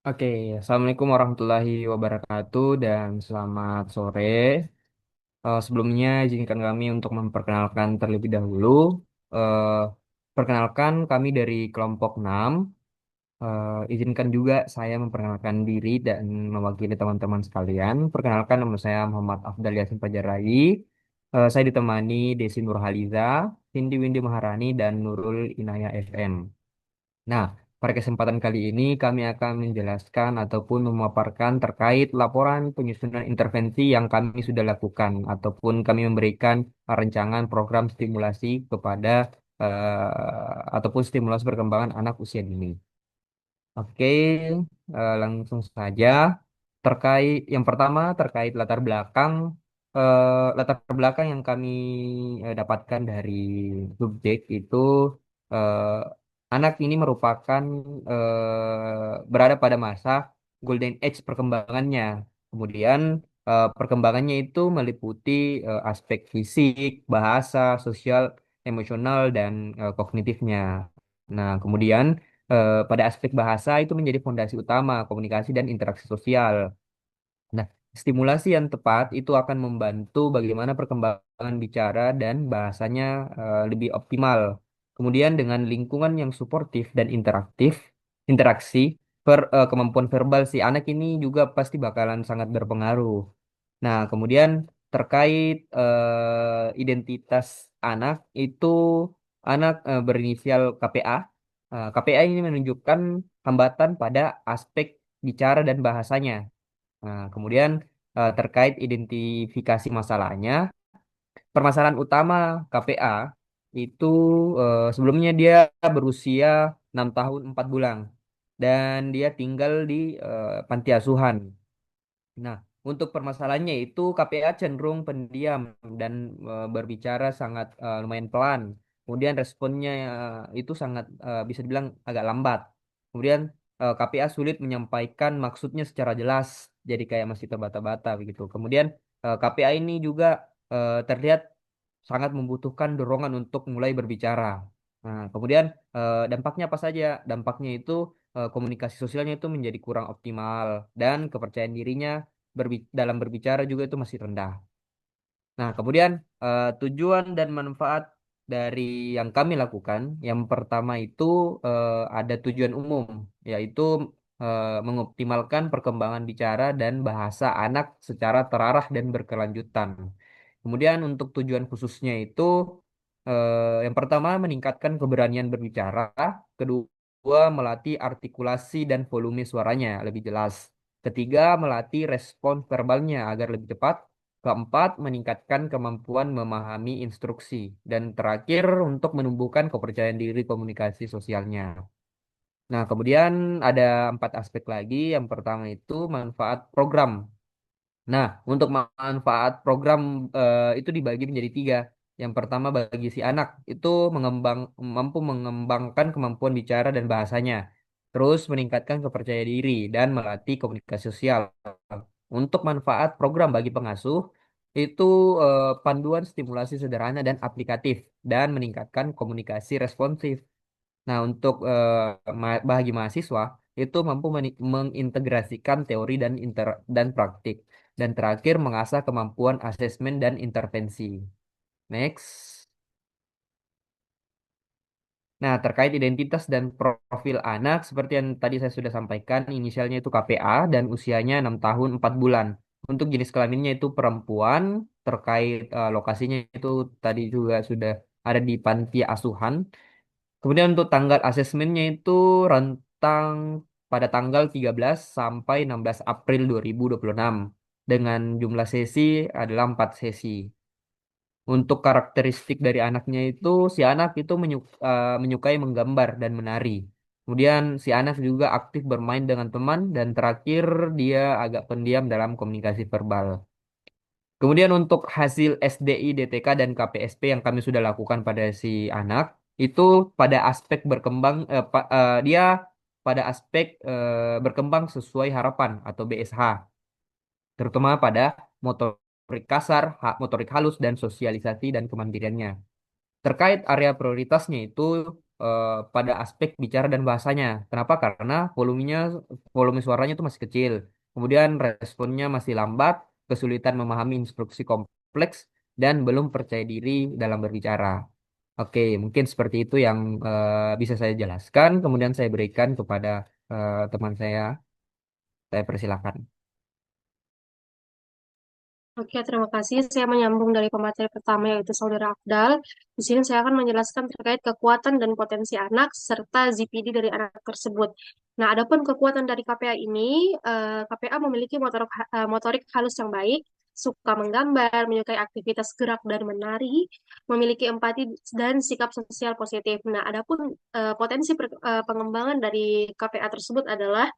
Oke, Assalamualaikum warahmatullahi wabarakatuh dan selamat sore. Sebelumnya izinkan kami untuk memperkenalkan terlebih dahulu. Eh, Perkenalkan kami dari kelompok 6. Izinkan juga saya memperkenalkan diri dan mewakili teman-teman sekalian. Perkenalkan nama saya Muhammad Afdal Yasin Fajarai. Saya ditemani Desi Nurhaliza, Cindy Windy Maharani, dan Nurul Inayah FM. Nah, pada kesempatan kali ini kami akan menjelaskan ataupun memaparkan terkait laporan penyusunan intervensi yang kami sudah lakukan ataupun kami memberikan rancangan program stimulasi kepada ataupun stimulasi perkembangan anak usia dini. Oke, langsung saja terkait yang pertama terkait latar belakang yang kami dapatkan dari subjek itu eh, anak ini merupakan berada pada masa golden age perkembangannya. Kemudian perkembangannya itu meliputi aspek fisik, bahasa, sosial, emosional dan kognitifnya. Nah, kemudian pada aspek bahasa itu menjadi fondasi utama komunikasi dan interaksi sosial. Nah, stimulasi yang tepat itu akan membantu bagaimana perkembangan bicara dan bahasanya lebih optimal. Kemudian dengan lingkungan yang suportif dan interaksi, kemampuan verbal si anak ini juga pasti bakalan sangat berpengaruh. Nah, kemudian terkait identitas anak itu anak berinisial KPA. KPA ini menunjukkan hambatan pada aspek bicara dan bahasanya. Nah, kemudian terkait identifikasi masalahnya, permasalahan utama KPA itu sebelumnya dia berusia 6 tahun 4 bulan dan dia tinggal di panti asuhan. Nah, untuk permasalahannya itu KPA cenderung pendiam dan berbicara sangat lumayan pelan. Kemudian responnya itu sangat bisa dibilang agak lambat. Kemudian KPA sulit menyampaikan maksudnya secara jelas, jadi kayak masih terbata-bata begitu. Kemudian KPA ini juga terlihat sangat membutuhkan dorongan untuk mulai berbicara. Nah, kemudian dampaknya apa saja? Dampaknya itu komunikasi sosialnya itu menjadi kurang optimal dan kepercayaan dirinya dalam berbicara juga itu masih rendah. Nah, kemudian tujuan dan manfaat dari yang kami lakukan, yang pertama itu ada tujuan umum, yaitu mengoptimalkan perkembangan bicara dan bahasa anak secara terarah dan berkelanjutan. Kemudian untuk tujuan khususnya itu yang pertama meningkatkan keberanian berbicara, kedua melatih artikulasi dan volume suaranya lebih jelas. Ketiga, melatih respon verbalnya agar lebih cepat. Keempat, meningkatkan kemampuan memahami instruksi. Dan terakhir, untuk menumbuhkan kepercayaan diri komunikasi sosialnya. Nah, kemudian ada 4 aspek lagi. Yang pertama itu manfaat program. Nah, untuk manfaat program itu dibagi menjadi 3. Yang pertama bagi si anak itu mampu mengembangkan kemampuan bicara dan bahasanya. Terus meningkatkan kepercayaan diri dan melatih komunikasi sosial. Untuk manfaat program bagi pengasuh itu panduan stimulasi sederhana dan aplikatif dan meningkatkan komunikasi responsif. Nah, untuk bagi mahasiswa itu mampu mengintegrasikan teori dan praktik. Dan terakhir mengasah kemampuan asesmen dan intervensi. Next. Nah, terkait identitas dan profil anak, seperti yang tadi saya sudah sampaikan, inisialnya itu KPA dan usianya 6 tahun 4 bulan. Untuk jenis kelaminnya itu perempuan, terkait lokasinya itu tadi juga sudah ada di panti asuhan. Kemudian untuk tanggal asesmennya itu rentang pada tanggal 13 sampai 16 April 2026 dengan jumlah sesi adalah 4 sesi. Untuk karakteristik dari anaknya itu si anak itu menyukai menggambar dan menari. Kemudian si anak juga aktif bermain dengan teman dan terakhir dia agak pendiam dalam komunikasi verbal. Kemudian untuk hasil SDI, DTK, dan KPSP yang kami sudah lakukan pada si anak, itu pada aspek dia pada aspek berkembang sesuai harapan atau BSH, terutama pada motorik kasar, motorik halus, dan sosialisasi dan kemandiriannya. Terkait area prioritasnya itu, pada aspek bicara dan bahasanya. Kenapa? Karena volume suaranya itu masih kecil. Kemudian responnya masih lambat, kesulitan memahami instruksi kompleks, dan belum percaya diri dalam berbicara. Oke, mungkin seperti itu yang bisa saya jelaskan. Kemudian saya berikan kepada teman saya. Saya persilakan. Oke, terima kasih. Saya menyambung dari pemateri pertama yaitu Saudara Afdal. Di sini saya akan menjelaskan terkait kekuatan dan potensi anak serta ZPD dari anak tersebut. Nah, adapun kekuatan dari KPA ini, KPA memiliki motorik halus yang baik, suka menggambar, menyukai aktivitas gerak dan menari, memiliki empati dan sikap sosial positif. Nah, adapun potensi pengembangan dari KPA tersebut adalah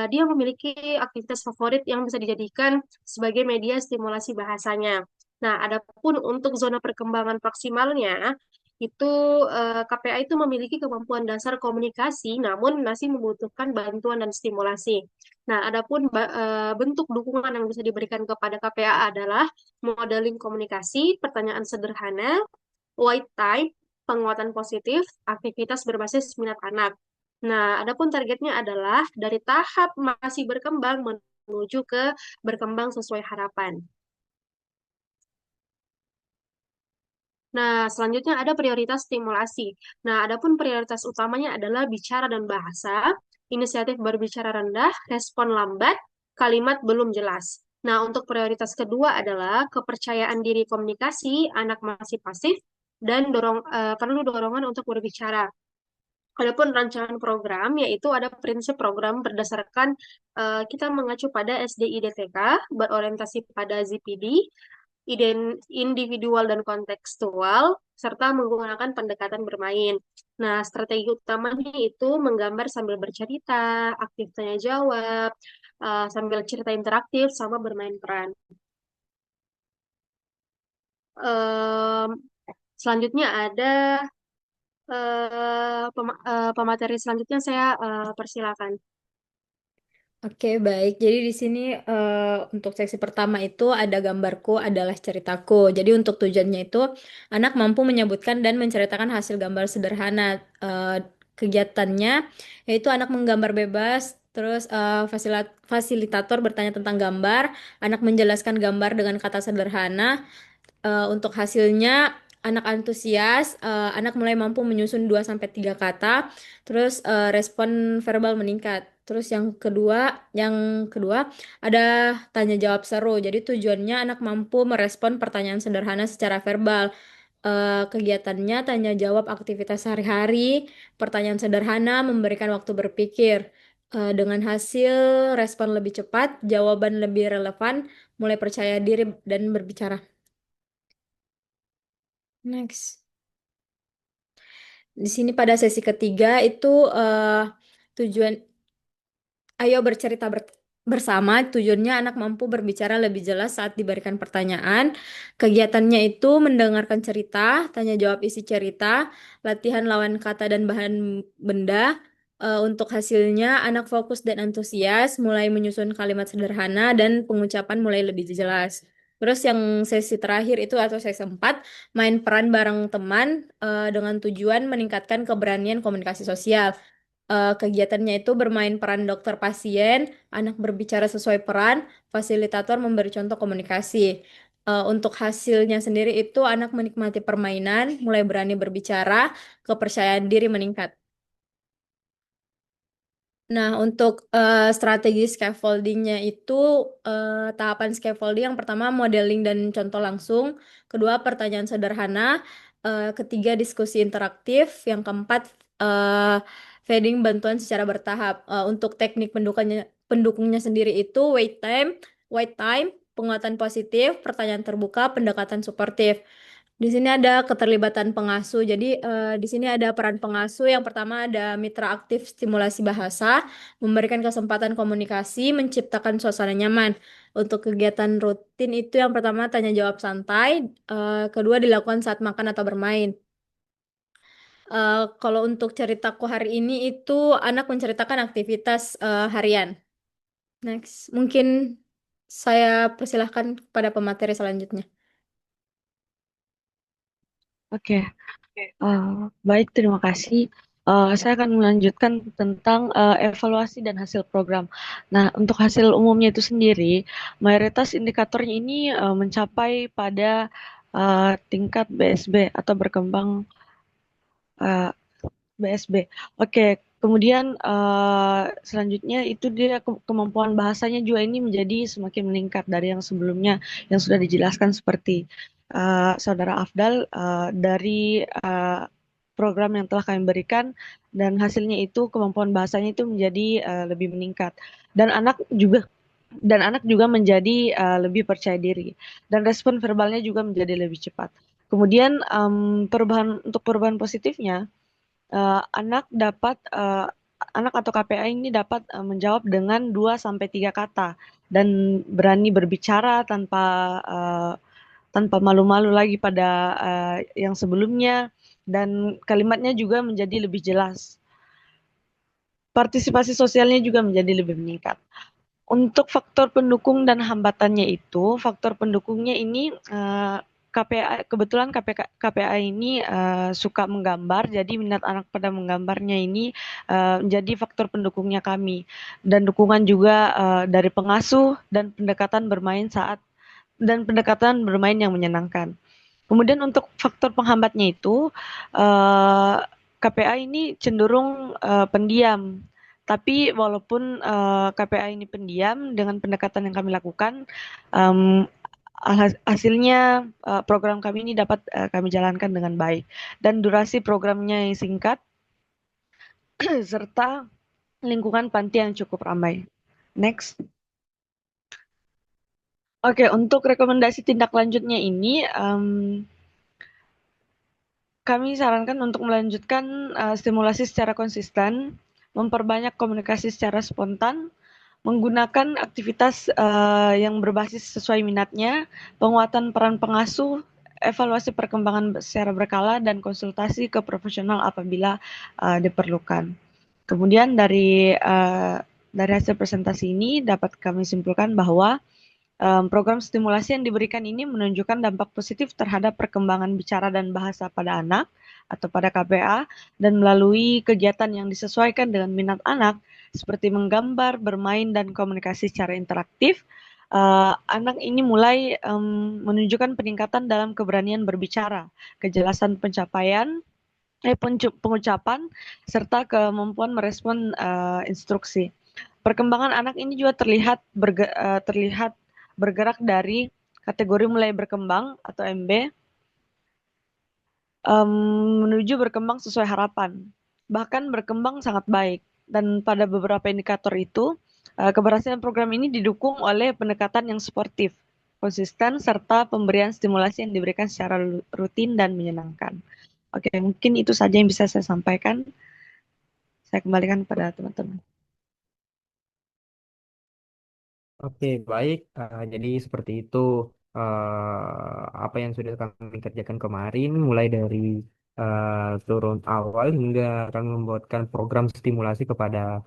dia memiliki aktivitas favorit yang bisa dijadikan sebagai media stimulasi bahasanya. Nah, adapun untuk zona perkembangan maksimalnya, itu KPA itu memiliki kemampuan dasar komunikasi, namun masih membutuhkan bantuan dan stimulasi. Nah, adapun bentuk dukungan yang bisa diberikan kepada KPA adalah modeling komunikasi, pertanyaan sederhana, white type, penguatan positif, aktivitas berbasis minat anak. Nah, adapun targetnya adalah dari tahap masih berkembang menuju ke berkembang sesuai harapan. Nah, selanjutnya ada prioritas stimulasi. Nah, adapun prioritas utamanya adalah bicara dan bahasa, inisiatif berbicara rendah, respon lambat, kalimat belum jelas. Nah, untuk prioritas kedua adalah kepercayaan diri komunikasi, anak masih pasif, dan perlu dorongan untuk berbicara. Adapun rancangan program, yaitu ada prinsip program berdasarkan kita mengacu pada SDIDTK, berorientasi pada ZPD, individual dan kontekstual, serta menggunakan pendekatan bermain. Nah, strategi utamanya itu menggambar sambil bercerita, aktif tanya jawab, sambil cerita interaktif, sama bermain peran. Em, Selanjutnya ada pemateri selanjutnya saya persilakan. Oke, baik. Jadi di sini untuk seksi pertama itu ada gambarku adalah ceritaku. Jadi untuk tujuannya itu anak mampu menyebutkan dan menceritakan hasil gambar sederhana. Kegiatannya yaitu anak menggambar bebas, terus fasilitator bertanya tentang gambar, anak menjelaskan gambar dengan kata sederhana. Untuk hasilnya anak antusias, anak mulai mampu menyusun 2 sampai 3 kata, terus respon verbal meningkat. Terus yang kedua ada tanya jawab seru. Jadi tujuannya anak mampu merespon pertanyaan sederhana secara verbal. Kegiatannya tanya jawab aktivitas sehari-hari, pertanyaan sederhana, memberikan waktu berpikir. Dengan hasil respon lebih cepat, jawaban lebih relevan, mulai percaya diri dan berbicara. Next. Di sini pada sesi ketiga itu tujuan ayo bercerita bersama. Tujuannya anak mampu berbicara lebih jelas saat diberikan pertanyaan. Kegiatannya itu mendengarkan cerita, tanya jawab isi cerita, latihan lawan kata dan bahan benda. Untuk hasilnya anak fokus dan antusias, mulai menyusun kalimat sederhana dan pengucapan mulai lebih jelas. Terus yang sesi terakhir itu atau sesi 4 main peran bareng teman dengan tujuan meningkatkan keberanian komunikasi sosial. Kegiatannya itu bermain peran dokter pasien, anak berbicara sesuai peran, fasilitator memberi contoh komunikasi. Untuk hasilnya sendiri itu anak menikmati permainan, mulai berani berbicara, kepercayaan diri meningkat. Nah, untuk strategi scaffoldingnya itu tahapan scaffolding yang pertama modeling dan contoh langsung, kedua pertanyaan sederhana, ketiga diskusi interaktif, yang keempat feeding bantuan secara bertahap. Untuk teknik pendukungnya sendiri itu wait time, penguatan positif, pertanyaan terbuka, pendekatan suportif. Di sini ada keterlibatan pengasuh. Jadi di sini ada peran pengasuh. Yang pertama ada mitra aktif stimulasi bahasa, memberikan kesempatan komunikasi, menciptakan suasana nyaman. Untuk kegiatan rutin itu yang pertama tanya jawab santai, kedua dilakukan saat makan atau bermain. Kalau untuk ceritaku hari ini itu anak menceritakan aktivitas harian. Next, mungkin saya persilahkan pada pemateri selanjutnya. Oke, eh, baik, terima kasih. Saya akan melanjutkan tentang evaluasi dan hasil program. Nah, untuk hasil umumnya itu sendiri, mayoritas indikatornya ini mencapai pada tingkat BSB atau berkembang eh, BSB. Oke, kemudian selanjutnya itu dia kemampuan bahasanya juga ini menjadi semakin meningkat dari yang sebelumnya yang sudah dijelaskan seperti Saudara Afdal dari program yang telah kami berikan dan hasilnya itu kemampuan bahasanya itu menjadi lebih meningkat dan anak juga menjadi lebih percaya diri dan respon verbalnya juga menjadi lebih cepat. Kemudian perubahan positifnya anak atau KPA ini dapat menjawab dengan 2 sampai 3 kata dan berani berbicara eh, tanpa malu-malu lagi pada yang sebelumnya dan kalimatnya juga menjadi lebih jelas. Partisipasi sosialnya juga menjadi lebih meningkat. Untuk faktor pendukung dan hambatannya itu, faktor pendukungnya ini KPA kebetulan KPA ini suka menggambar, jadi minat anak pada menggambarnya ini menjadi faktor pendukungnya kami dan dukungan juga dari pengasuh dan pendekatan bermain yang menyenangkan. Kemudian untuk faktor penghambatnya itu eh, KPA ini cenderung pendiam. Tapi walaupun KPA ini pendiam dengan pendekatan yang kami lakukan, em, hasilnya program kami ini dapat kami jalankan dengan baik dan durasi programnya yang singkat serta lingkungan panti yang cukup ramai. Next. Oke, untuk rekomendasi tindak lanjutnya ini, kami sarankan untuk melanjutkan stimulasi secara konsisten, memperbanyak komunikasi secara spontan, menggunakan aktivitas yang berbasis sesuai minatnya, penguatan peran pengasuh, evaluasi perkembangan secara berkala, dan konsultasi ke profesional apabila diperlukan. Kemudian dari hasil presentasi ini dapat kami simpulkan bahwa program stimulasi yang diberikan ini menunjukkan dampak positif terhadap perkembangan bicara dan bahasa pada anak atau pada KPA dan melalui kegiatan yang disesuaikan dengan minat anak seperti menggambar, bermain, dan komunikasi secara interaktif, anak ini mulai menunjukkan peningkatan dalam keberanian berbicara, kejelasan pengucapan, serta kemampuan merespon instruksi. Perkembangan anak ini juga terlihat bergerak dari kategori mulai berkembang atau MB menuju berkembang sesuai harapan. Bahkan berkembang sangat baik. Dan pada beberapa indikator itu, keberhasilan program ini didukung oleh pendekatan yang sportif, konsisten, serta pemberian stimulasi yang diberikan secara rutin dan menyenangkan. Oke, mungkin itu saja yang bisa saya sampaikan. Saya kembalikan pada teman-teman. Oke, baik. Jadi seperti itu apa yang sudah kami kerjakan kemarin, mulai dari turun awal hingga kami membuatkan program stimulasi kepada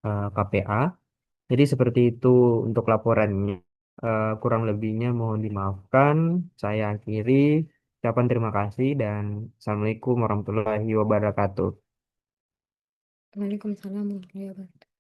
KPA. Jadi seperti itu untuk laporannya. Kurang lebihnya mohon dimaafkan. Saya akhiri. Ucapan terima kasih dan Assalamualaikum warahmatullahi wabarakatuh. Waalaikumsalam warahmatullahi wabarakatuh.